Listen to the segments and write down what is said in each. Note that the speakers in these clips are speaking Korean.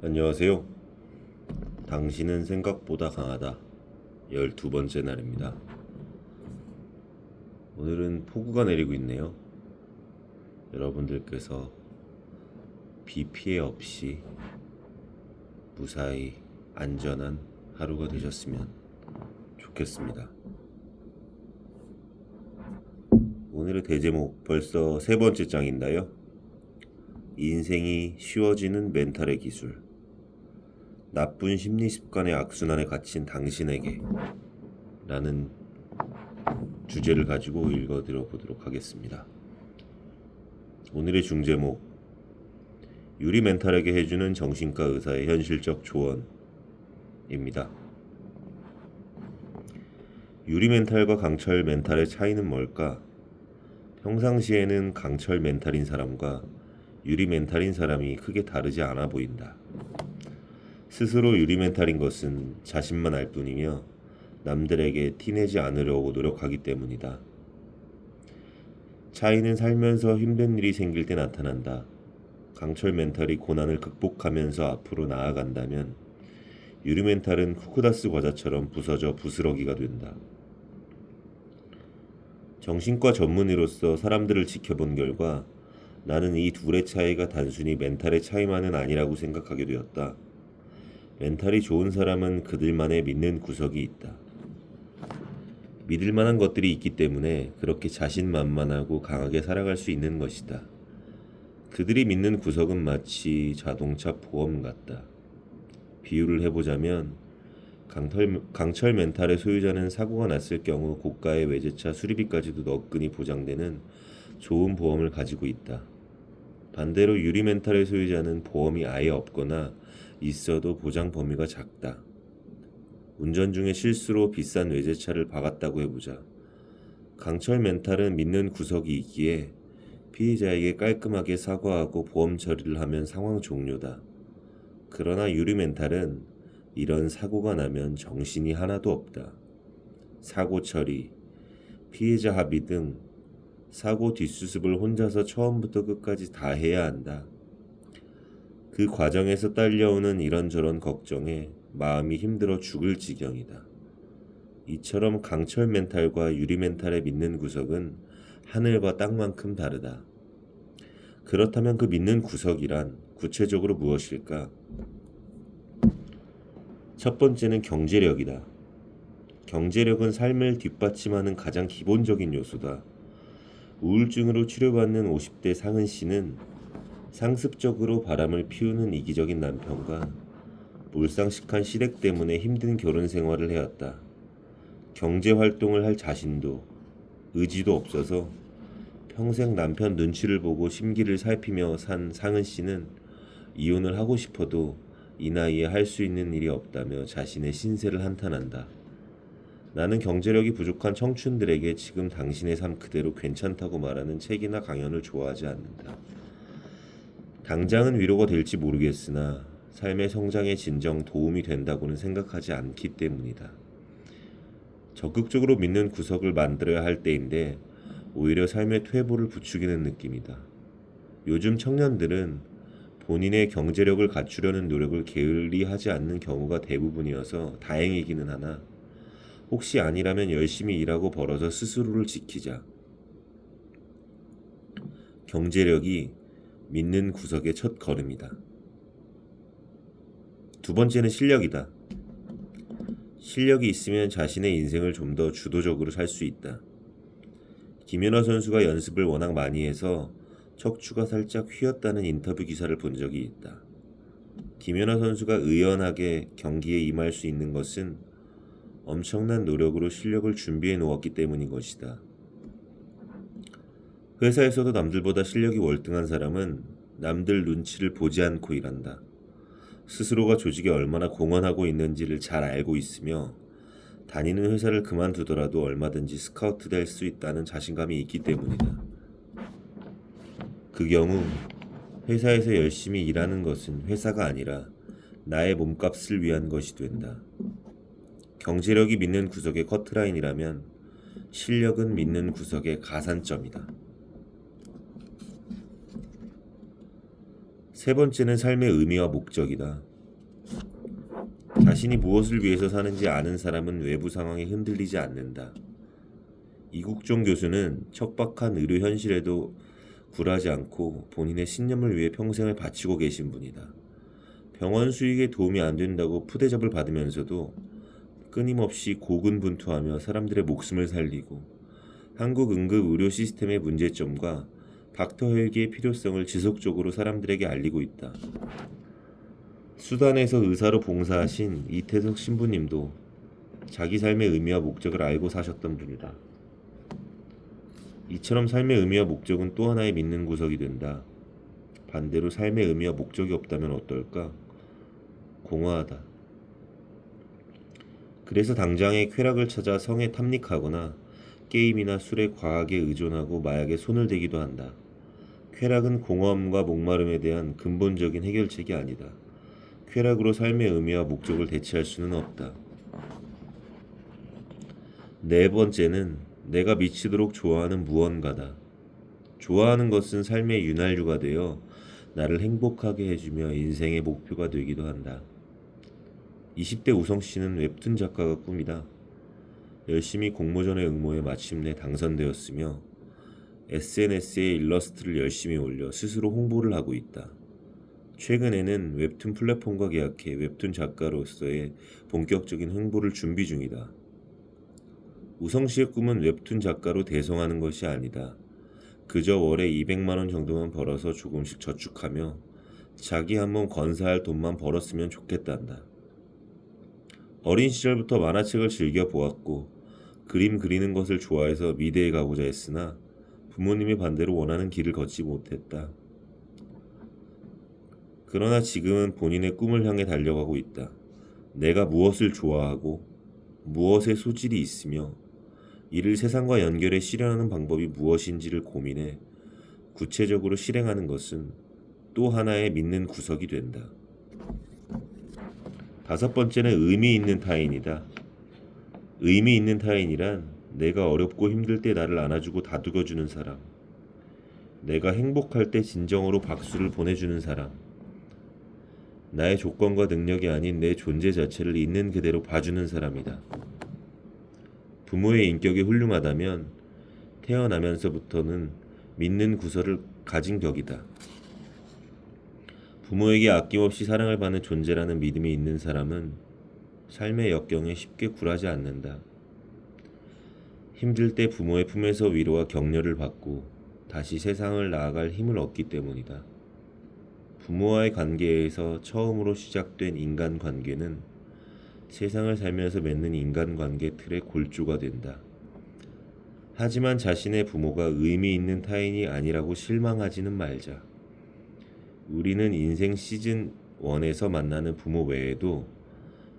안녕하세요. 당신은 생각보다 강하다. 12번째 날입니다. 오늘은 폭우가 내리고 있네요. 여러분들께서 비 피해 없이 무사히 안전한 하루가 되셨으면 좋겠습니다. 오늘의 대제목 벌써 3번째 장인데요. 인생이 쉬워지는 멘탈의 기술. 나쁜 심리 습관의 악순환에 갇힌 당신에게 라는 주제를 가지고 읽어 들어보도록 하겠습니다. 오늘의 중제목, 유리 멘탈에게 해주는 정신과 의사의 현실적 조언입니다. 유리 멘탈과 강철 멘탈의 차이는 뭘까? 평상시에는 강철 멘탈인 사람과 유리 멘탈인 사람이 크게 다르지 않아 보인다. 스스로 유리 멘탈인 것은 자신만 알 뿐이며 남들에게 티내지 않으려고 노력하기 때문이다. 차이는 살면서 힘든 일이 생길 때 나타난다. 강철 멘탈이 고난을 극복하면서 앞으로 나아간다면 유리 멘탈은 쿠쿠다스 과자처럼 부서져 부스러기가 된다. 정신과 전문의로서 사람들을 지켜본 결과 나는 이 둘의 차이가 단순히 멘탈의 차이만은 아니라고 생각하게 되었다. 멘탈이 좋은 사람은 그들만의 믿는 구석이 있다. 믿을 만한 것들이 있기 때문에 그렇게 자신만만하고 강하게 살아갈 수 있는 것이다. 그들이 믿는 구석은 마치 자동차 보험 같다. 비유를 해보자면 강철 멘탈의 소유자는 사고가 났을 경우 고가의 외제차 수리비까지도 너끈히 보장되는 좋은 보험을 가지고 있다. 반대로 유리 멘탈의 소유자는 보험이 아예 없거나 있어도 보장 범위가 작다. 운전 중에 실수로 비싼 외제차를 박았다고 해보자. 강철 멘탈은 믿는 구석이 있기에 피해자에게 깔끔하게 사과하고 보험 처리를 하면 상황 종료다. 그러나 유리 멘탈은 이런 사고가 나면 정신이 하나도 없다. 사고 처리, 피해자 합의 등 사고 뒷수습을 혼자서 처음부터 끝까지 다 해야 한다. 그 과정에서 딸려오는 이런저런 걱정에 마음이 힘들어 죽을 지경이다. 이처럼 강철 멘탈과 유리 멘탈의 믿는 구석은 하늘과 땅만큼 다르다. 그렇다면 그 믿는 구석이란 구체적으로 무엇일까? 첫 번째는 경제력이다. 경제력은 삶을 뒷받침하는 가장 기본적인 요소다. 우울증으로 치료받는 50대 상은 씨는 상습적으로 바람을 피우는 이기적인 남편과 몰상식한 시댁 때문에 힘든 결혼 생활을 해왔다. 경제 활동을 할 자신도 의지도 없어서 평생 남편 눈치를 보고 심기를 살피며 산 상은 씨는 이혼을 하고 싶어도 이 나이에 할 수 있는 일이 없다며 자신의 신세를 한탄한다. 나는 경제력이 부족한 청춘들에게 지금 당신의 삶 그대로 괜찮다고 말하는 책이나 강연을 좋아하지 않는다. 당장은 위로가 될지 모르겠으나 삶의 성장에 진정 도움이 된다고는 생각하지 않기 때문이다. 적극적으로 믿는 구석을 만들어야 할 때인데 오히려 삶의 퇴보를 부추기는 느낌이다. 요즘 청년들은 본인의 경제력을 갖추려는 노력을 게을리하지 않는 경우가 대부분이어서 다행이기는 하나 혹시 아니라면 열심히 일하고 벌어서 스스로를 지키자. 경제력이 믿는 구석의 첫 걸음이다. 두 번째는 실력이다. 실력이 있으면 자신의 인생을 좀 더 주도적으로 살 수 있다. 김연아 선수가 연습을 워낙 많이 해서 척추가 살짝 휘었다는 인터뷰 기사를 본 적이 있다. 김연아 선수가 의연하게 경기에 임할 수 있는 것은 엄청난 노력으로 실력을 준비해 놓았기 때문인 것이다. 회사에서도 남들보다 실력이 월등한 사람은 남들 눈치를 보지 않고 일한다. 스스로가 조직에 얼마나 공헌하고 있는지를 잘 알고 있으며 다니는 회사를 그만두더라도 얼마든지 스카우트 될 수 있다는 자신감이 있기 때문이다. 그 경우 회사에서 열심히 일하는 것은 회사가 아니라 나의 몸값을 위한 것이 된다. 경제력이 믿는 구석의 커트라인이라면 실력은 믿는 구석의 가산점이다. 세 번째는 삶의 의미와 목적이다. 자신이 무엇을 위해서 사는지 아는 사람은 외부 상황에 흔들리지 않는다. 이국종 교수는 척박한 의료 현실에도 굴하지 않고 본인의 신념을 위해 평생을 바치고 계신 분이다. 병원 수익에 도움이 안 된다고 푸대접을 받으면서도 끊임없이 고군분투하며 사람들의 목숨을 살리고 한국 응급 의료 시스템의 문제점과 닥터 헬기의 필요성을 지속적으로 사람들에게 알리고 있다. 수단에서 의사로 봉사하신 이태석 신부님도 자기 삶의 의미와 목적을 알고 사셨던 분이다. 이처럼 삶의 의미와 목적은 또 하나의 믿는 구석이 된다. 반대로 삶의 의미와 목적이 없다면 어떨까? 공허하다. 그래서 당장의 쾌락을 찾아 성에 탐닉하거나 게임이나 술에 과하게 의존하고 마약에 손을 대기도 한다. 쾌락은 공허함과 목마름에 대한 근본적인 해결책이 아니다. 쾌락으로 삶의 의미와 목적을 대체할 수는 없다. 네 번째는 내가 미치도록 좋아하는 무언가다. 좋아하는 것은 삶의 윤활유가 되어 나를 행복하게 해주며 인생의 목표가 되기도 한다. 20대 우성씨는 웹툰 작가가 꿈이다. 열심히 공모전에 응모해 마침내 당선되었으며 SNS에 일러스트를 열심히 올려 스스로 홍보를 하고 있다. 최근에는 웹툰 플랫폼과 계약해 웹툰 작가로서의 본격적인 행보를 준비 중이다. 우성씨의 꿈은 웹툰 작가로 대성하는 것이 아니다. 그저 월에 200만 원 정도만 벌어서 조금씩 저축하며 자기 한몸 건사할 돈만 벌었으면 좋겠단다. 어린 시절부터 만화책을 즐겨 보았고 그림 그리는 것을 좋아해서 미대에 가고자 했으나 부모님의 반대로 원하는 길을 걷지 못했다. 그러나 지금은 본인의 꿈을 향해 달려가고 있다. 내가 무엇을 좋아하고 무엇에 소질이 있으며 이를 세상과 연결해 실현하는 방법이 무엇인지를 고민해 구체적으로 실행하는 것은 또 하나의 믿는 구석이 된다. 다섯 번째는 의미 있는 타인이다. 의미 있는 타인이란 내가 어렵고 힘들 때 나를 안아주고 다독여주는 사람, 내가 행복할 때 진정으로 박수를 보내주는 사람, 나의 조건과 능력이 아닌 내 존재 자체를 있는 그대로 봐주는 사람이다. 부모의 인격이 훌륭하다면 태어나면서부터는 믿는 구설을 가진 격이다. 부모에게 아낌없이 사랑을 받는 존재라는 믿음이 있는 사람은 삶의 역경에 쉽게 굴하지 않는다. 힘들 때 부모의 품에서 위로와 격려를 받고 다시 세상을 나아갈 힘을 얻기 때문이다. 부모와의 관계에서 처음으로 시작된 인간관계는 세상을 살면서 맺는 인간관계 틀의 골조가 된다. 하지만 자신의 부모가 의미 있는 타인이 아니라고 실망하지는 말자. 우리는 인생 시즌 1에서 만나는 부모 외에도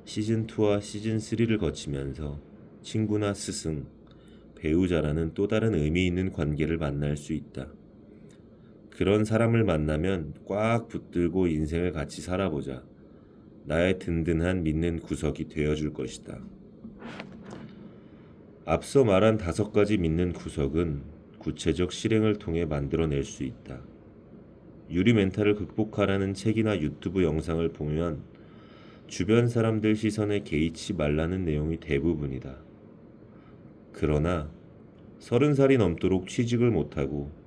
시즌 2와 시즌 3를 거치면서 친구나 스승, 배우자라는 또 다른 의미 있는 관계를 만날 수 있다. 그런 사람을 만나면 꽉 붙들고 인생을 같이 살아보자. 나의 든든한 믿는 구석이 되어줄 것이다. 앞서 말한 5가지 믿는 구석은 구체적 실행을 통해 만들어낼 수 있다. 유리 멘탈을 극복하라는 책이나 유튜브 영상을 보면 주변 사람들 시선에 개의치 말라는 내용이 대부분이다. 그러나 30살이 넘도록 취직을 못하고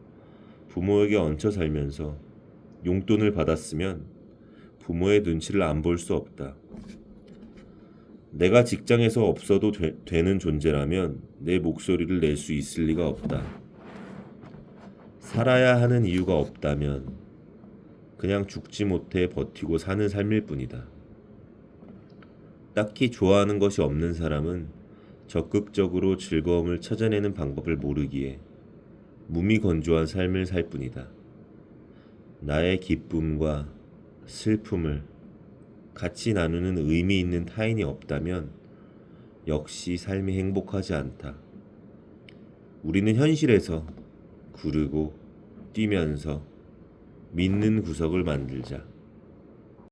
부모에게 얹혀 살면서 용돈을 받았으면 부모의 눈치를 안 볼 수 없다. 내가 직장에서 없어도 되는 존재라면 내 목소리를 낼 수 있을 리가 없다. 살아야 하는 이유가 없다면 그냥 죽지 못해 버티고 사는 삶일 뿐이다. 딱히 좋아하는 것이 없는 사람은 적극적으로 즐거움을 찾아내는 방법을 모르기에 무미건조한 삶을 살 뿐이다. 나의 기쁨과 슬픔을 같이 나누는 의미 있는 타인이 없다면 역시 삶이 행복하지 않다. 우리는 현실에서 구르고 뛰면서 믿는 구석을 만들자.